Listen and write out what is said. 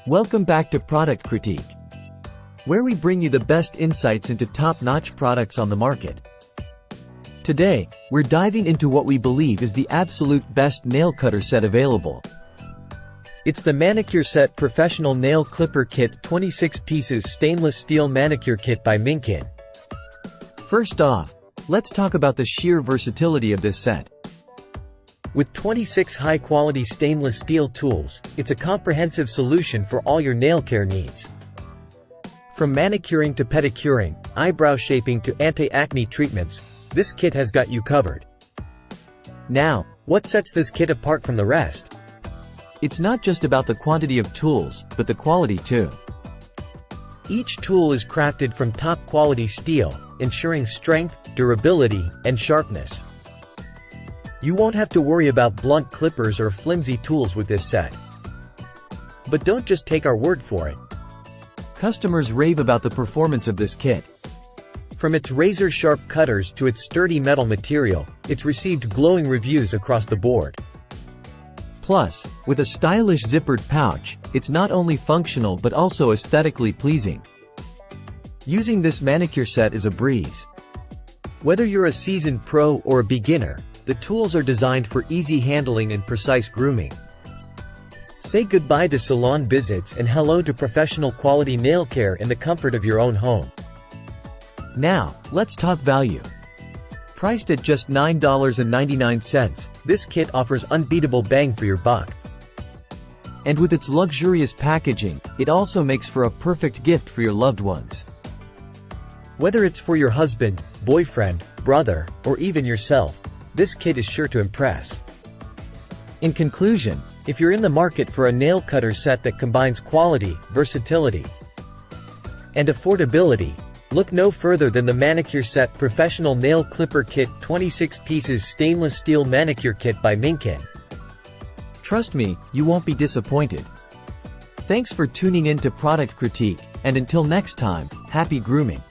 Welcome back to Product Critique, where we bring you the best insights into top-notch products on the market. Today, we're diving into what we believe is the absolute best nail cutter set available. It's the Manicure Set Professional Nail Clipper Kit 26 pieces stainless steel manicure kit by Manicure. First off, let's talk about the sheer versatility of this set. With 26 high-quality stainless steel tools, it's a comprehensive solution for all your nail care needs. From manicuring to pedicuring, eyebrow shaping to anti-acne treatments, this kit has got you covered. Now, what sets this kit apart from the rest? It's not just about the quantity of tools, but the quality too. Each tool is crafted from top-quality steel, ensuring strength, durability, and sharpness. You won't have to worry about blunt clippers or flimsy tools with this set. But don't just take our word for it. Customers rave about the performance of this kit. From its razor-sharp cutters to its sturdy metal material, it's received glowing reviews across the board. Plus, with a stylish zippered pouch, it's not only functional but also aesthetically pleasing. Using this manicure set is a breeze. Whether you're a seasoned pro or a beginner, the tools are designed for easy handling and precise grooming. Say goodbye to salon visits and hello to professional quality nail care in the comfort of your own home. Now, let's talk value. Priced at just $9.99, this kit offers unbeatable bang for your buck. And with its luxurious packaging, it also makes for a perfect gift for your loved ones. Whether it's for your husband, boyfriend, brother, or even yourself, this kit is sure to impress. In conclusion, if you're in the market for a nail cutter set that combines quality, versatility, and affordability, look no further than the Manicure Set Professional Nail Clipper Kit 26 pieces stainless steel manicure kit by Manicure. Trust me, you won't be disappointed. Thanks for tuning in to Product Critique, and until next time, happy grooming.